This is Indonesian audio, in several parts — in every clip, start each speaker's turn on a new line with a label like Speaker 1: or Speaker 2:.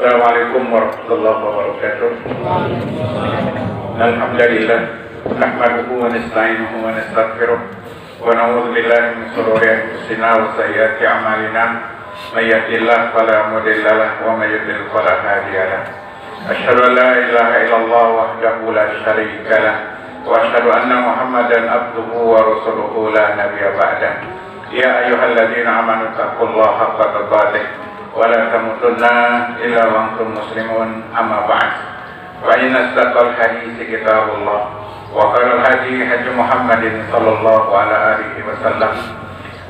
Speaker 1: Assalamualaikum warahmatullahi wabarakatuh. Alhamdulillah, nahmaduhu wa nasta'inuhu wa nastaghfiruh wa na'udzu billahi min shururi anfusina wa sayyiati a'malina. May yahdihillahu fala mudilla lahu wa may yudlil fala hadiya lahu. Asyhadu an la ilaha illallah wahdahu la syarika lahu wa asyhadu anna Muhammadan abduhu wa rasuluhu la nabiyya ba'dah. Ya ayyuhalladzina amanu taqullaha haqqa tuqatih wa la tamutunna illa wa antum muslimun, amma ba'd. Fa inna asdaqal hadithi kitabullah wa khairal hadi hadi Muhammadin sallallahu ala alihi wa sallam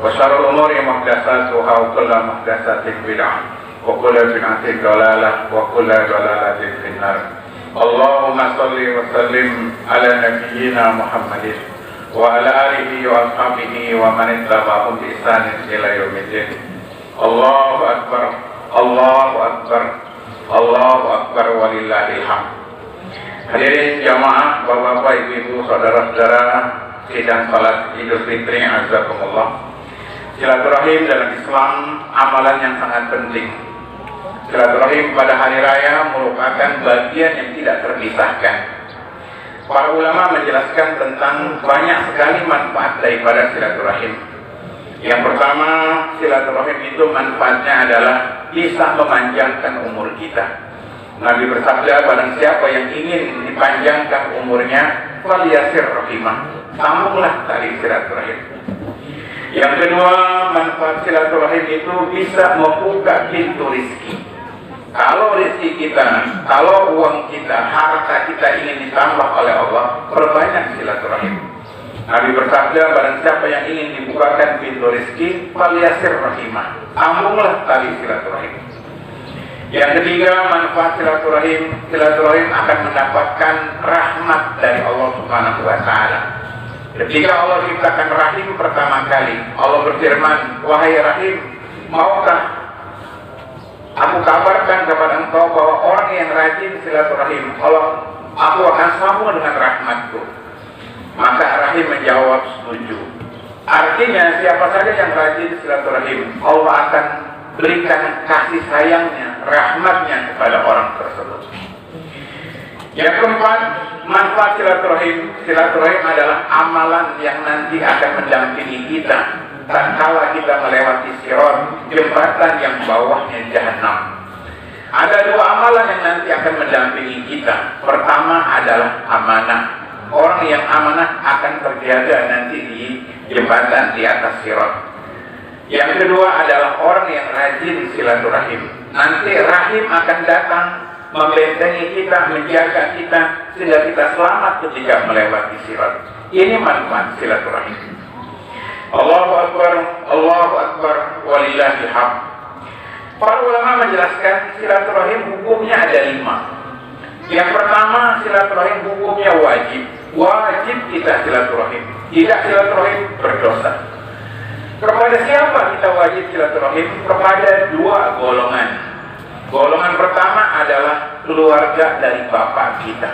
Speaker 1: wa syarrul umuri muhdatsatuha wa kullu muhdatsatin bid'ah wa kullu bid'atin dhalalah wa kullu dhalalatin finnar. Allahumma shalli wa sallim ala nabiyyina Muhammadin wa ala alihi wa ashabihi wa man ittaba'ahum bi ihsanin ila yaumiddin. Allahu Akbar, Allahu Akbar, Allahu Akbar, walillahil hamd. Hadirin jamaah, bapak-bapak, ibu-ibu, saudara-saudara, sidang salat Idul Fitri azakumullah. Silaturahim dalam Islam amalan yang sangat penting. Silaturahim pada hari raya merupakan bagian yang tidak terpisahkan. Para ulama menjelaskan tentang banyak sekali manfaat daripada silaturahim. Yang pertama, silaturahim itu manfaatnya adalah bisa memanjangkan umur kita. Nabi bersabda, barang siapa yang ingin dipanjangkan umurnya, falyasir rahimah, sambunglah tali silaturahim. Yang kedua, manfaat silaturahim itu bisa membuka pintu rezeki. Kalau rezeki kita, kalau uang kita, harta kita ingin ditambah oleh Allah, perbanyak silaturahim. Nabi bersabda, barang siapa yang ingin dibukakan pintu rezeki, falyasir rahimah, sambunglah tali silaturahim. Yang ketiga, manfaat silaturahim akan mendapatkan rahmat dari Allah Subhanahu wa taala. Ketika Allah ciptakan rahim pertama kali, Allah berfirman, wahai rahim, maukah aku kabarkan kepada engkau bahwa orang yang rajin silaturahim, aku akan sambung dengan rahmatku. Maka rahim menjawab setuju. Artinya siapa saja yang rajin silaturahim, Allah akan berikan kasih sayangnya, rahmatnya kepada orang tersebut. Yang keempat, manfaat silaturahim adalah amalan yang nanti akan mendampingi kita tatkala kita melewati sirat, jembatan yang bawahnya jahanam. Ada dua amalan yang nanti akan mendampingi kita. Pertama adalah amanah. Orang yang amanah akan terjaga nanti di jembatan di atas sirat. Yang kedua adalah orang yang rajin silaturahim. Nanti rahim akan datang membentengi kita, menjaga kita sehingga kita selamat ketika melewati sirat. Ini manfaat silaturahim. Allahu Akbar, Allahu Akbar, walillahil hamd. Para ulama menjelaskan silaturahim hukumnya ada 5. Yang pertama, silaturahim hukumnya wajib. Wajib kita silaturahim. Tidak silaturahim berdosa. Kepada siapa kita wajib silaturahim? Kepada 2 golongan. Golongan pertama adalah keluarga dari bapak kita.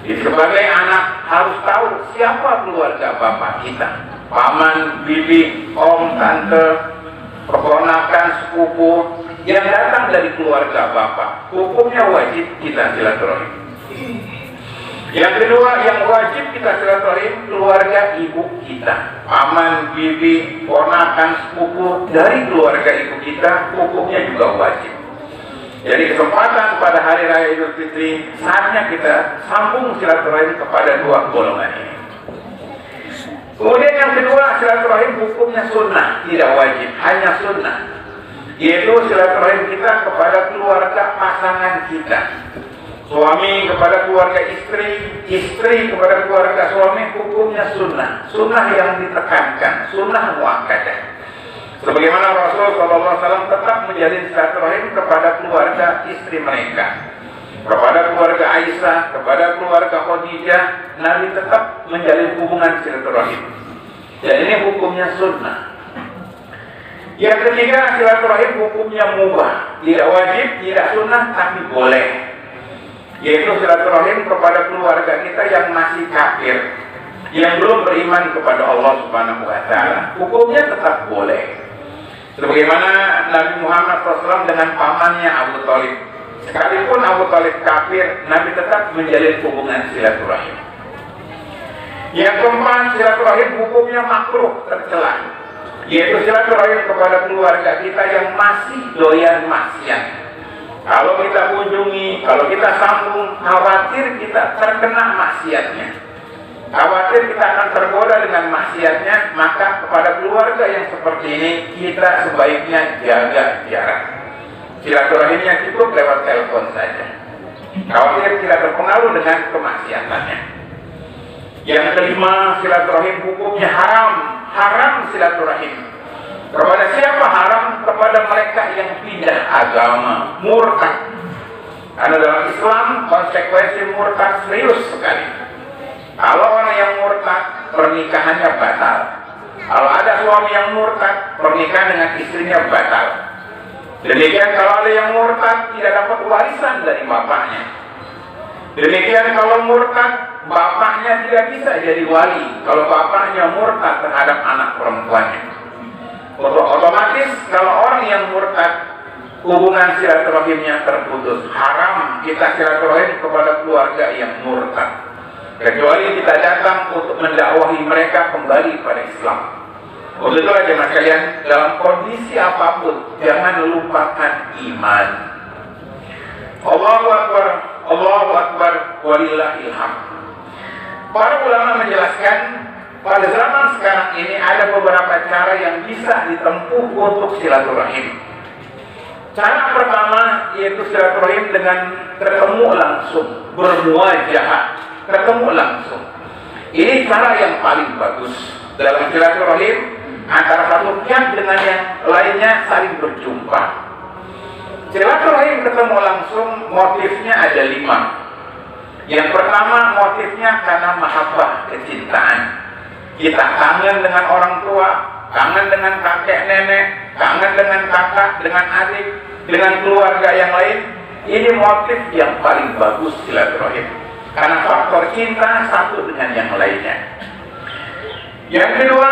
Speaker 1: Jadi sebagai anak harus tahu siapa keluarga bapak kita. Paman, bibi, om, tante, keponakan, sepupu yang datang dari keluarga bapak. Hukumnya wajib kita silaturahim. Yang kedua, yang wajib kita silaturahim keluarga ibu kita, paman, bibi, ponakan, sepupu dari keluarga ibu kita, hukumnya juga wajib. Jadi kesempatan pada hari raya Idul Fitri saatnya kita sambung silaturahim kepada 2 golongan ini. Kemudian yang kedua, silaturahim hukumnya sunnah, tidak wajib, hanya sunnah. Yaitu silaturahim kita kepada keluarga pasangan kita. Suami kepada keluarga istri, istri kepada keluarga suami, hukumnya sunnah. Sunnah yang ditekankan, sunnah muakkadah. Sebagaimana Rasul SAW tetap menjalin silaturahim kepada keluarga istri mereka, kepada keluarga Aisyah, kepada keluarga Khadijah, Nabi tetap menjalin hubungan silaturahim. Dan ini hukumnya sunnah. Yang ketiga, silaturahim hukumnya mubah, tidak wajib, tidak sunnah, tapi boleh. Yaitu silaturahim kepada keluarga kita yang masih kafir, yang belum beriman kepada Allah Subhanahu wa taala. Hukumnya tetap boleh. Sebagaimana Nabi Muhammad SAW dengan pamannya Abu Thalib, Sekalipun Abu Thalib kafir, Nabi tetap menjalin hubungan silaturahim. Yang keempat, silaturahim hukumnya makruh tercela, yaitu silaturahim kepada keluarga kita yang masih doyan maksiat. Kalau kita kunjungi, kalau kita sambung, khawatir kita terkena maksiatnya, khawatir kita akan tergoda dengan maksiatnya, maka kepada keluarga yang seperti ini kita sebaiknya jaga jarak. Silaturahimnya cukup lewat telepon saja, khawatir tidak terpengaruh dengan kemaksiatannya. Yang kelima, silaturahim hukumnya haram silaturahim. Kepada siapa haram? Kepada mereka yang pindah agama, murtad. Karena dalam Islam konsekuensi murtad serius sekali. Kalau orang yang murtad, pernikahannya batal. Kalau ada suami yang murtad, pernikahan dengan istrinya batal. Demikian kalau ada yang murtad, tidak dapat warisan dari bapaknya. Demikian kalau murtad, bapaknya tidak bisa jadi wali kalau bapaknya murtad terhadap anak perempuannya. Otomatis kalau orang yang murtad, hubungan silaturahimnya terputus. Haram kita silaturahim kepada keluarga yang murtad, kecuali kita datang untuk mendakwahi mereka kembali pada Islam. Untuk itu jemaah sekalian, dalam kondisi apapun jangan lupakan iman. Allahu Akbar, Allahu Akbar, walillahil hamd. Para ulama menjelaskan pada zaman sekarang ini ada beberapa cara yang bisa ditempuh untuk silaturahim. Cara pertama yaitu silaturahim dengan ketemu langsung, bermuajahah, ketemu langsung. Ini cara yang paling bagus dalam silaturahim, antara satu pihak dengan yang lainnya saling berjumpa. Silaturahim ketemu langsung motifnya ada 5. Yang pertama motifnya karena mahabbah, kecintaan. Kita kangen dengan orang tua, kangen dengan kakek nenek, kangen dengan kakak, dengan adik, dengan keluarga yang lain. Ini motif yang paling bagus silaturahim, karena faktor cinta satu dengan yang lainnya. Yang kedua,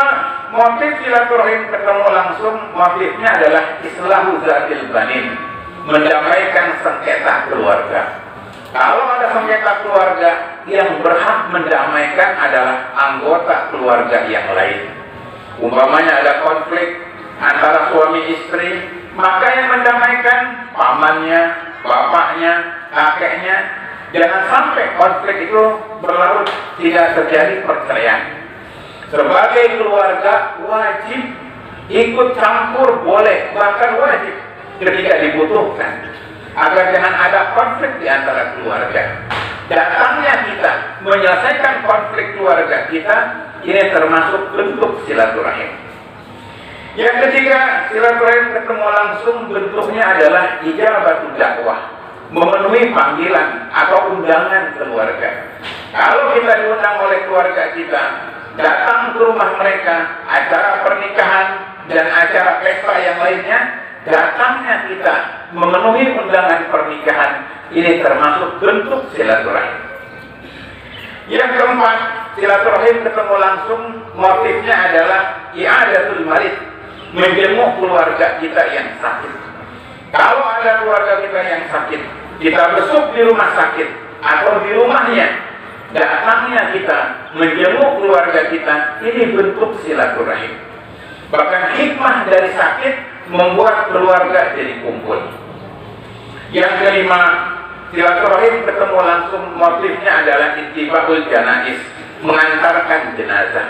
Speaker 1: motif silaturahim ketemu langsung, motifnya adalah islahu zatil banin, mendamaikan sengketa keluarga. Kalau ada sengketa keluarga, yang berhak mendamaikan adalah anggota keluarga yang lain. Umpamanya ada konflik antara suami istri, maka yang mendamaikan pamannya, bapaknya, kakeknya. Jangan sampai konflik itu berlarut, tidak terjadi perceraian. Sebagai keluarga wajib ikut campur, boleh, bahkan wajib ketika dibutuhkan, agar jangan ada konflik di antara keluarga. Datangnya kita menyelesaikan konflik keluarga kita, ini termasuk bentuk silaturahim. Yang ketiga, silaturahim ketemu langsung bentuknya adalah ijabatul dakwah, memenuhi panggilan atau undangan keluarga. Kalau kita diundang oleh keluarga kita, datang ke rumah mereka, acara pernikahan dan acara pesta yang lainnya, datangnya kita memenuhi undangan pernikahan, ini termasuk bentuk silaturahim. Yang keempat, silaturahim ketemu langsung motifnya adalah i'adatul marid, menjenguk keluarga kita yang sakit. Kalau ada keluarga kita yang sakit, kita besuk di rumah sakit atau di rumahnya, datangnya kita menjenguk keluarga kita, ini bentuk silaturahim. Bahkan hikmah dari sakit membuat keluarga jadi kumpul. Yang kelima, silaturahim ketemu langsung motifnya adalah ittiba'ul janaiz, mengantarkan jenazah.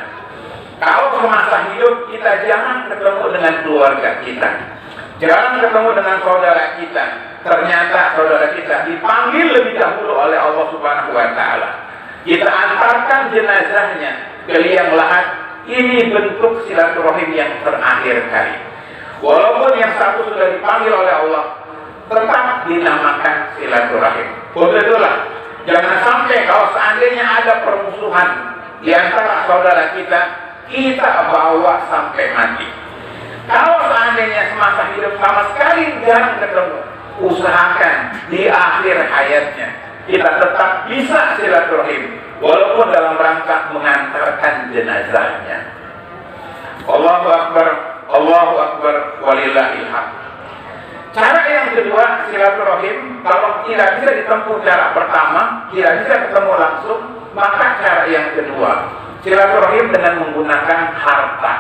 Speaker 1: Kalau semasa hidup kita jangan ketemu dengan keluarga kita, jangan ketemu dengan saudara kita, ternyata saudara kita dipanggil lebih dahulu oleh Allah Subhanahu wa Ta'ala, kita antarkan jenazahnya ke liang lahat. Ini bentuk silaturahim yang terakhir kali. Walaupun yang satu sudah dipanggil oleh Allah, tetap dinamakan silaturahim. Itulah, jangan sampai kalau seandainya ada permusuhan di antara saudara kita, kita bawa sampai mati. Kalau seandainya semasa hidup sama sekali jarang ketemu, usahakan di akhir hayatnya kita tetap bisa silaturahim, walaupun dalam rangka mengantarkan jenazahnya. Allahu Akbar, Allahu Akbar, walillahil hamd. Cara yang kedua, silaturahim, kalau tidak bisa ditempuh cara pertama, tidak bisa ketemu langsung, maka cara yang kedua, silaturahim dengan menggunakan harta.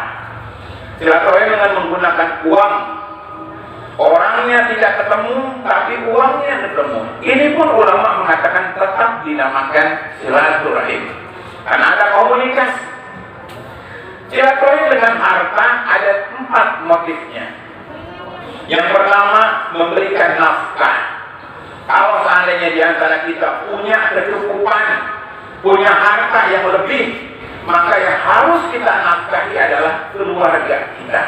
Speaker 1: Silaturahim dengan menggunakan uang. Orangnya tidak ketemu, tapi uangnya ketemu. Ini pun ulama mengatakan tetap dinamakan silaturahim, karena ada komunikasi. Silaturahim dengan harta ada 4 motifnya. Yang pertama, memberikan nafkah. Kalau seandainya di antara kita punya kecukupan, punya harta yang lebih, maka yang harus kita nafkahi adalah keluarga kita.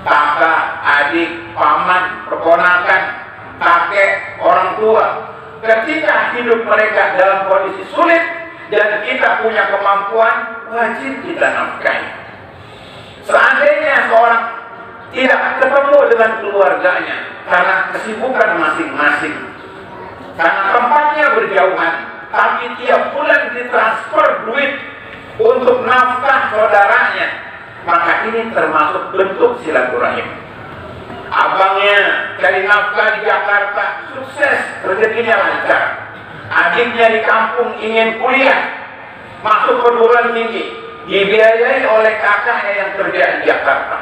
Speaker 1: Kakak, adik, paman, keponakan, kakek, orang tua. Ketika hidup mereka dalam kondisi sulit dan kita punya kemampuan, wajib kita nafkahi. Seandainya seorang tidak ketemu dengan keluarganya karena kesibukan masing-masing, karena tempatnya berjauhan, tapi tiap bulan ditransfer duit untuk nafkah saudaranya, maka ini termasuk bentuk silaturahim. Abangnya cari nafkah di Jakarta, sukses, rezekinya lancar. Adiknya di kampung ingin kuliah, masuk perguruan tinggi, dibiayai oleh kakaknya yang kerja di Jakarta.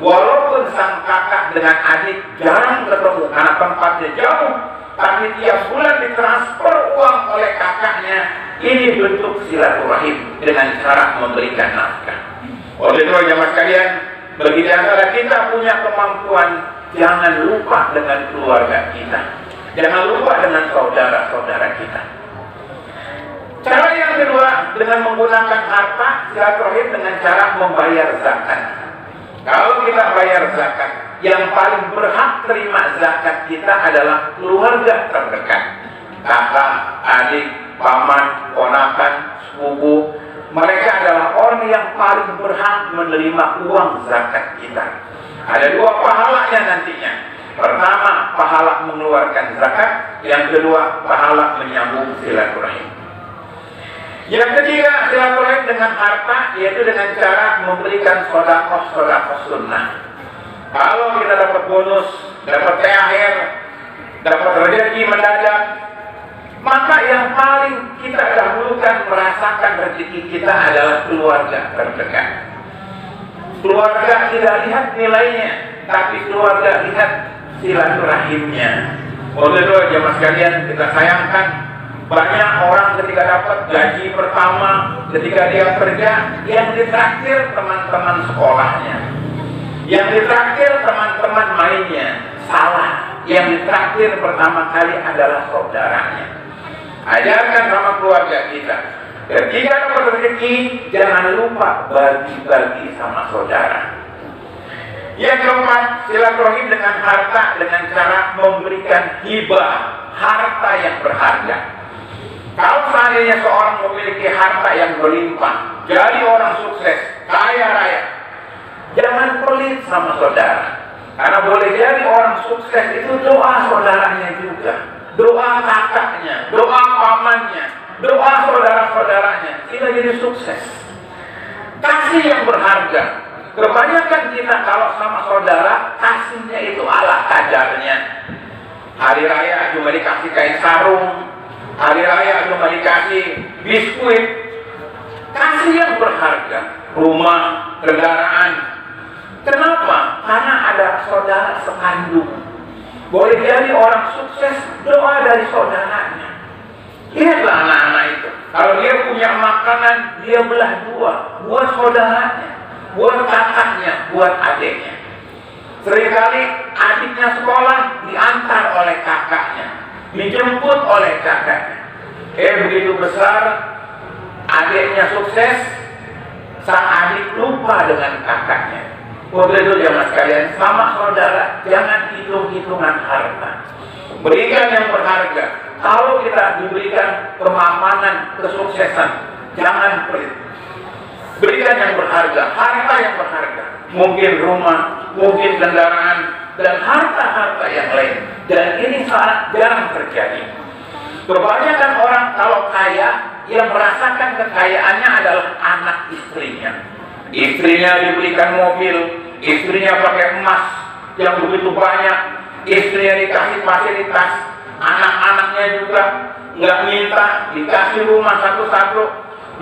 Speaker 1: Walaupun sang kakak dengan adik jarang ketemu karena tempatnya jauh, tapi tiap bulan ditransfer uang oleh kakaknya. Ini bentuk silaturahim dengan cara memberikan nafkah. Oleh itu jemaah sekalian, bagi di antara kita punya kemampuan, jangan lupa dengan keluarga kita, jangan lupa dengan saudara-saudara kita. Cara yang kedua, dengan menggunakan harta, silaturahim dengan cara membayar zakat. Kalau kita bayar zakat, yang paling berhak terima zakat kita adalah keluarga terdekat. Kakak, adik, paman, ponakan, sepupu. Mereka adalah orang yang paling berhak menerima uang zakat kita. Ada 2 pahalanya nantinya. Pertama, pahala mengeluarkan zakat. Yang kedua, pahala menyambung silaturahim. Yang ketiga, silaturahim dengan harta, yaitu dengan cara memberikan sedekah sunnah. Kalau kita dapat bonus, dapat THR, dapat rezeki mendadak, maka yang paling kita dahulukan merasakan rezeki kita adalah keluarga terdekat. Keluarga tidak lihat nilainya, tapi keluarga lihat silaturahimnya. Oleh itu jemaah sekalian, kita sayangkan banyak orang ketika dapat gaji pertama, ketika dia kerja, yang ditraktir teman-teman sekolahnya, yang ditraktir teman-teman mainnya. Salah. Yang ditraktir pertama kali adalah saudaranya. Ajarkan sama keluarga kita, ketika dapat rezeki, jangan lupa bagi-bagi sama saudara. Yang keempat, silaturahim dengan harta dengan cara memberikan hibah, harta yang berharga. Kalau seandainya seorang memiliki harta yang berlimpah, jadi orang sukses, kaya raya, jangan pelit sama saudara. Karena boleh jadi orang sukses itu doa saudaranya juga, doa kakaknya, doa pamannya, doa saudara-saudaranya, kita jadi sukses. Kasih yang berharga. Kebanyakan kita kalau sama saudara, kasihnya itu ala kadarnya. Hari raya cuma dikasih kain sarung, hari raya cuma dikasih biskuit. Kasih yang berharga, rumah, kendaraan. Kenapa? Karena ada saudara sekandung. Boleh jadi orang sukses, doa dari saudaranya. Lihatlah anak-anak itu, kalau dia punya makanan, dia belah 2, buat saudaranya, buat kakaknya, buat adiknya. Seringkali adiknya sekolah diantar oleh kakaknya, dijemput oleh kakaknya. Begitu besar, adiknya sukses, sang adik lupa dengan kakaknya. Untuk itu jemaah sekalian, sama saudara, jangan hitung-hitungan harta. Berikan yang berharga. Kalau kita diberikan kemapanan, kesuksesan, jangan pelit. Berikan yang berharga, harta yang berharga. Mungkin rumah, mungkin kendaraan, dan harta-harta yang lain. Dan ini sangat jarang terjadi. Kebanyakan orang kalau kaya, yang merasakan kekayaannya adalah anak istrinya. Istrinya diberikan mobil, istrinya pakai emas yang begitu banyak, istrinya dikasih fasilitas, anak-anaknya juga nggak minta, dikasih rumah satu-satu,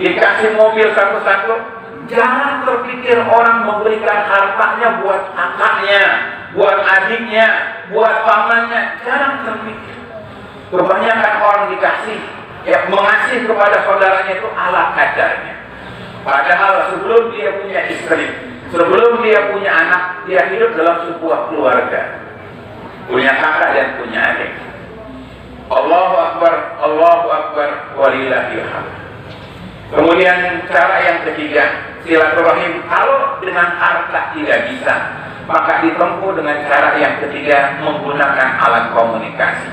Speaker 1: dikasih mobil satu-satu. Jangan terpikir orang memberikan hartanya buat kakaknya, buat adiknya, buat pamannya. Jangan terpikir. Kebanyakan orang dikasih, ya mengasihi kepada saudaranya itu ala kadarnya. Padahal sebelum dia punya istri, sebelum dia punya anak, dia hidup dalam sebuah keluarga, punya kakak dan punya adik. Allahu Akbar, walillahil hamd. Kemudian cara yang ketiga, silaturahim. Kalau dengan harta tidak bisa, maka ditempuh dengan cara yang ketiga, menggunakan alat komunikasi.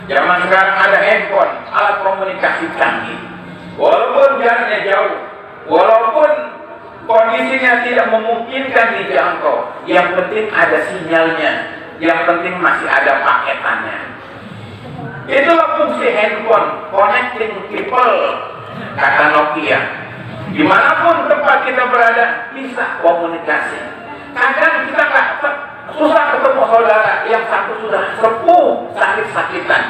Speaker 1: Zaman sekarang ada handphone, alat komunikasi canggih. Walaupun jaraknya jauh, walaupun kondisinya tidak memungkinkan dijangkau, yang penting ada sinyalnya, yang penting masih ada paketannya. Itulah fungsi handphone, connecting people, kata Nokia. Dimanapun tempat kita berada, bisa komunikasi. Kadang kita susah ketemu saudara, yang satu sudah sepuh, sakit-sakitan,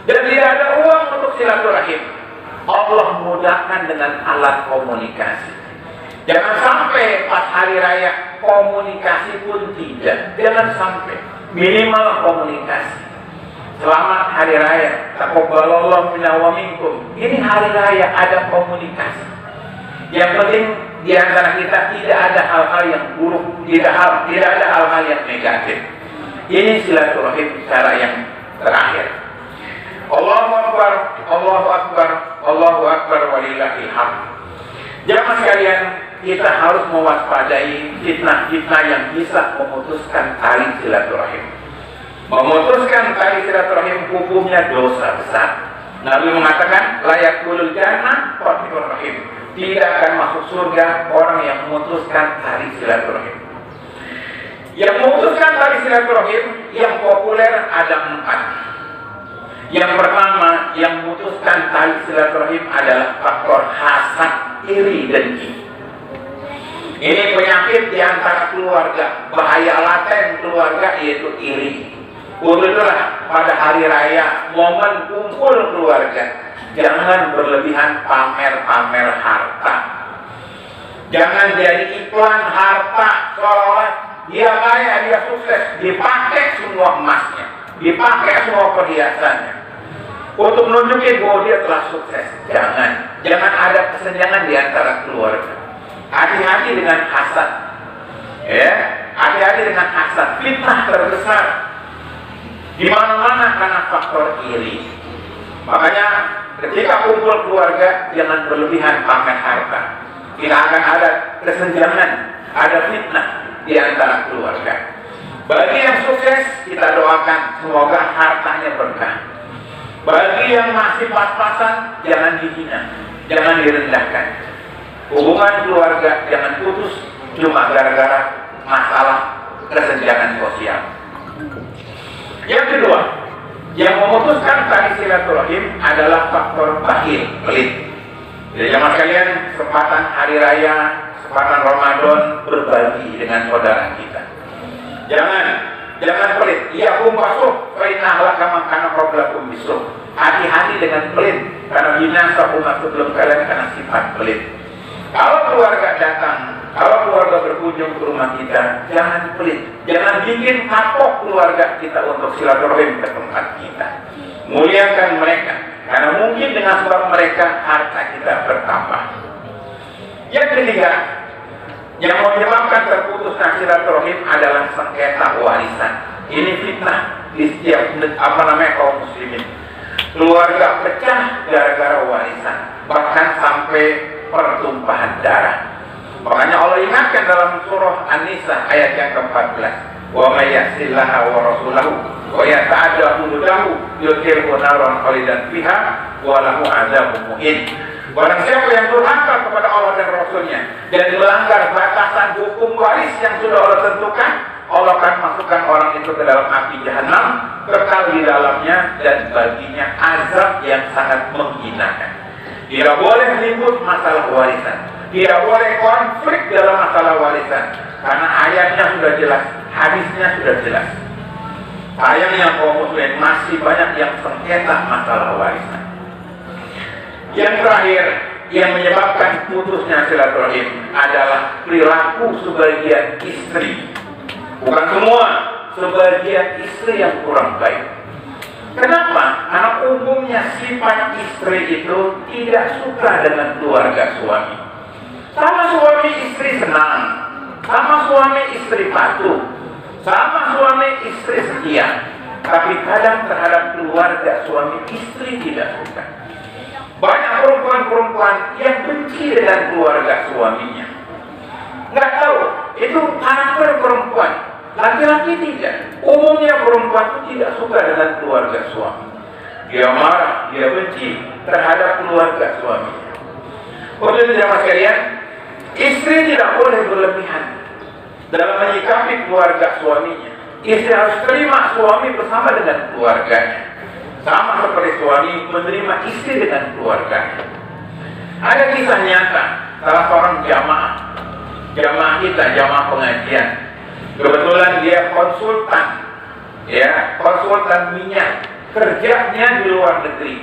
Speaker 1: dan tidak ada uang untuk silaturahim. Allah mudahkan dengan alat komunikasi. Jangan sampai pas hari raya komunikasi pun tidak. Jangan sampai, minimal komunikasi. Selamat hari raya, taqabbalallahu minna wa minkum. Ini hari raya, ada komunikasi. Yang penting di antara kita tidak ada hal-hal yang buruk, tidak ada hal-hal yang negatif. Ini silaturahim cara yang terakhir. Allahu Akbar, Allahu Akbar, Allahu Akbar, walillahil hamd. Jamaah sekalian, kita harus mewaspadai fitnah-fitnah yang bisa memutuskan tali silaturahim. Memutuskan tali silaturahim hukumnya dosa besar. Nabi mengatakan, layak kulul jannah qati'ur rahim. Tidak akan masuk surga orang yang memutuskan tali silaturahim. Yang memutuskan tali silaturahim yang populer ada 4. Yang pertama, yang memutuskan tali silaturahim adalah faktor hasad, iri, dengki. Ini penyakit di antara keluarga, bahaya laten keluarga, yaitu iri. Itulah pada hari raya, momen kumpul keluarga, jangan berlebihan pamer-pamer harta. Jangan jadi iklan harta, seolah-olah dia kaya, dia sukses, dipakai semua emasnya, dipakai semua perhiasannya untuk menunjukin bahwa dia telah sukses. Jangan ada kesenjangan di antara keluarga. Hati-hati dengan hasad, ya, hati-hati dengan hasad. Fitnah terbesar di mana-mana karena faktor iri. Makanya ketika kumpul keluarga, jangan berlebihan pamer harta. Tidak akan ada kesenjangan, ada fitnah di antara keluarga. Bagi yang sukses, kita doakan semoga hartanya berkah. Bagi yang masih pas-pasan, jangan dihina, jangan direndahkan. Hubungan keluarga jangan putus cuma gara-gara masalah kesenjangan sosial. Yang kedua, yang memutuskan tali silaturahim adalah faktor bakhil, pelit. Jadi jamaah sekalian, kesempatan hari raya, kesempatan Ramadan, berbagi dengan saudara kita. Jangan pelit. Iya kumpasuh, fainahlah kama kana qablakum bisuh. Hati-hati dengan pelit, karena binasa umat sebelum kalian karena sifat pelit. Kalau keluarga datang, kalau keluarga berkunjung ke rumah kita, jangan pelit. Jangan bikin kapok keluarga kita untuk silaturahim ke tempat kita. Muliakan mereka, karena mungkin dengan sebab mereka harta kita bertambah. Yang ketiga, yang menyebabkan terputusnya silaturahim adalah sengketa warisan. Ini fitnah di setiap kaum muslimin. Keluarga pecah gara-gara warisan, bahkan sampai pertumpahan darah. Makanya Allah ingatkan dalam surah An-Nisa ayat yang ke-14, wa may yasillaha wa rasulahu wa yata'adda hududahu yudkhilhu naran khalidan fiha wa lahu adzabun muhin. Barang siapa yang durhaka kepada Allah dan Rasulnya dan melanggar batasan hukum waris yang sudah Allah tentukan, Allah akan masukkan orang itu ke dalam api jahanam, kekal di dalamnya, dan baginya azab yang sangat menghinakan. Tidak boleh ribut masalah warisan, tidak boleh konflik dalam masalah warisan, karena ayatnya sudah jelas, hadisnya sudah jelas. Sayangnya kaum muslimin masih banyak yang sengketa masalah warisan. Yang terakhir, yang menyebabkan putusnya silaturahim adalah perilaku sebagian istri. Bukan semua, sebagian istri yang kurang baik. Kenapa? Karena umumnya sifat istri itu tidak suka dengan keluarga suami. Sama suami istri senang, sama suami istri patuh, sama suami istri setia, tapi kadang terhadap keluarga suami istri tidak suka. Banyak perempuan-perempuan yang benci dengan keluarga suaminya. Nggak tahu, itu karakter perempuan. Laki-laki tidak. Umumnya perempuan itu tidak suka dengan keluarga suami. Dia marah, dia benci terhadap keluarga suaminya. Untuk jamaah sekalian, istri tidak boleh berlebihan dalam menyikapi keluarga suaminya. Istri harus terima suami bersama dengan keluarganya, sama seperti suami menerima istri dengan keluarganya. Ada kisah nyata salah seorang jamaah kita, jamaah pengajian. Kebetulan dia konsultan minyak, kerjanya di luar negeri.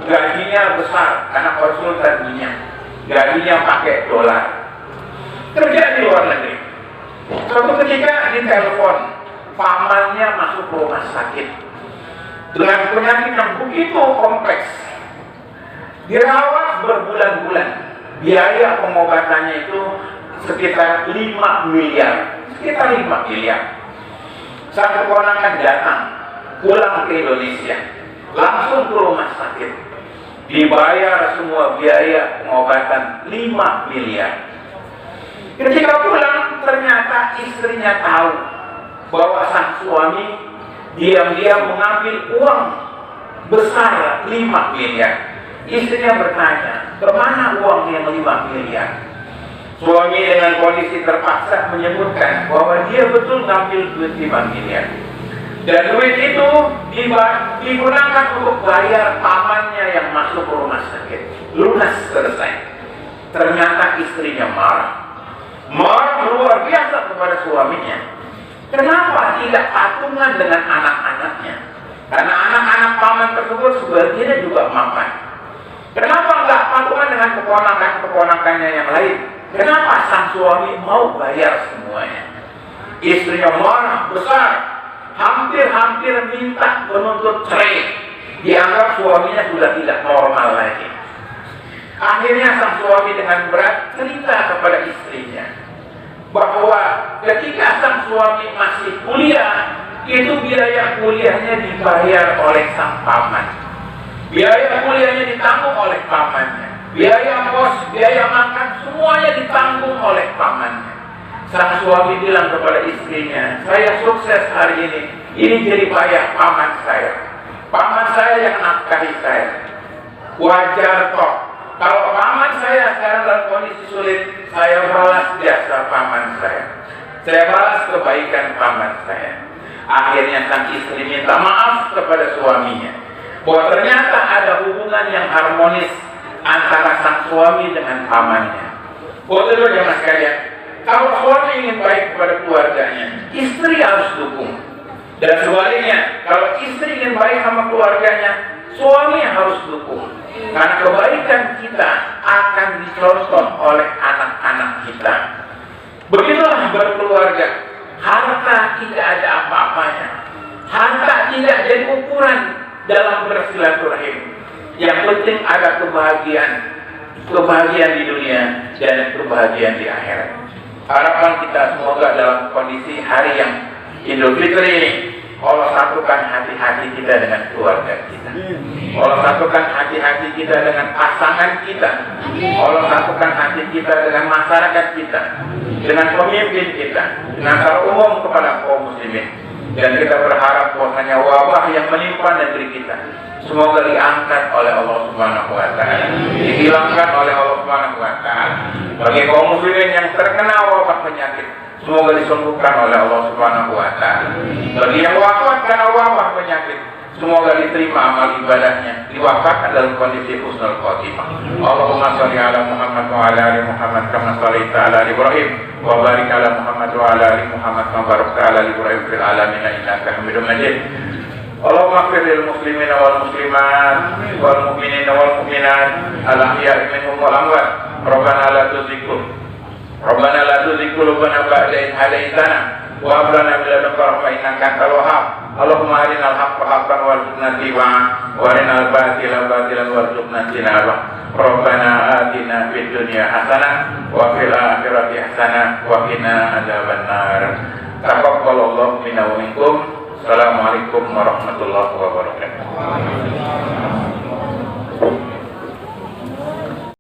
Speaker 1: Gajinya besar karena konsultan minyak. Gajinya pakai dolar. Kerja di luar negeri. Suatu ketika ditelepon, pamannya masuk ke rumah sakit dengan penyakit yang begitu kompleks. Dirawat berbulan-bulan. Biaya pengobatannya itu sekitar 5 miliar. Sang keponakan datang pulang ke Indonesia, langsung ke rumah sakit, dibayar semua biaya pengobatan 5 miliar. Ketika pulang, ternyata istrinya tahu bahwa sang suami diam-diam mengambil uang besar 5 miliar. Istrinya bertanya, kemana uang yang 5 miliar? Suami dengan kondisi terpaksa menyebutkan bahwa dia betul ngambil duit 5 miliar. Dan duit itu digunakan untuk bayar pamannya yang masuk ke rumah sakit. Lunas selesai. Ternyata istrinya marah luar biasa kepada suaminya. Kenapa tidak patungan dengan anak-anaknya? Karena anak-anak paman tersebut sebagiannya juga mapan. Kenapa nggak patungan dengan keponakannya yang lain? Kenapa sang suami mau bayar semuanya? Istrinya marah besar, hampir minta menuntut cerai. Dianggap suaminya sudah tidak normal lagi. Akhirnya sang suami dengan berat cerita kepada istrinya bahwa ketika sang suami masih kuliah, itu biaya kuliahnya dibayar oleh sang paman. Biaya kuliahnya ditanggung oleh pamannya. Biaya kos, biaya makan, semuanya ditanggung oleh pamannya. Sang suami bilang kepada istrinya, saya sukses hari ini jadi payah paman saya. Paman saya yang nafkahi saya. Wajar kok, kalau paman saya sekarang dalam kondisi sulit, saya balas jasa paman saya. Saya balas kebaikan paman saya. Akhirnya sang istri minta maaf kepada suaminya, bahwa ternyata ada hubungan yang harmonis antara sang suami dengan pamannya. Betul jemaah sekalian, kalau suami ingin baik kepada keluarganya, istri harus dukung. Dan sebaliknya, kalau istri ingin baik sama keluarganya, suami harus dukung. Karena kebaikan kita akan dicontoh oleh anak-anak kita. Begitulah berkeluarga. Harta tidak ada apa-apanya. Harta tidak jadi ukuran dalam bersilaturahim. Yang penting ada kebahagiaan di dunia dan kebahagiaan di akhirat. Harapan kita semoga dalam kondisi hari yang Idul Fitri ini, Allah satukan hati-hati kita dengan keluarga kita. Allah satukan hati-hati kita dengan pasangan kita. Allah satukan hati kita dengan masyarakat kita, dengan pemimpin kita, dengan secara umum kepada kaum muslimin. Dan kita berharap bahwasanya wabah yang menimpa negeri kita semoga diangkat oleh Allah Subhanahu wa taala, dihilangkan oleh Allah Subhanahu wa taala. Bagi kaum muslimin yang terkena wabah penyakit, semoga disembuhkan oleh Allah Subhanahu wa taala. Bagi yang wafat karena wabah penyakit, semoga diterima amal ibadahnya, diwafatkan dalam kondisi husnul khotimah. Allahumma shalli ala Muhammad wa ala ali Muhammad kama shallaita ala Ibrahim wa barik ala Muhammad wa ala ali Muhammad kama barakta ala Ibrahim fil alamin innaka Hamidum Majid. Allahumma ighfir lil muslimina wal muslimat wal mu'minina wal mu'minat al ahya'i minhum wal amwat. Rabbana la tuzigh qulubana ba'da idh hadaytana wa hab lana min ladunka rahmatan innaka antal wahhab. Allahumma arinal haqqa haqqan warzuqna ittiba'ah wa arinal batila batilan warzuqna ijtinabah. Rabbana atina fid dunya hasanah wa fil akhirati hasanah wa qina adzabannar. Taqabbalallahu minna wa minkum. Assalamualaikum warahmatullahi wabarakatuh.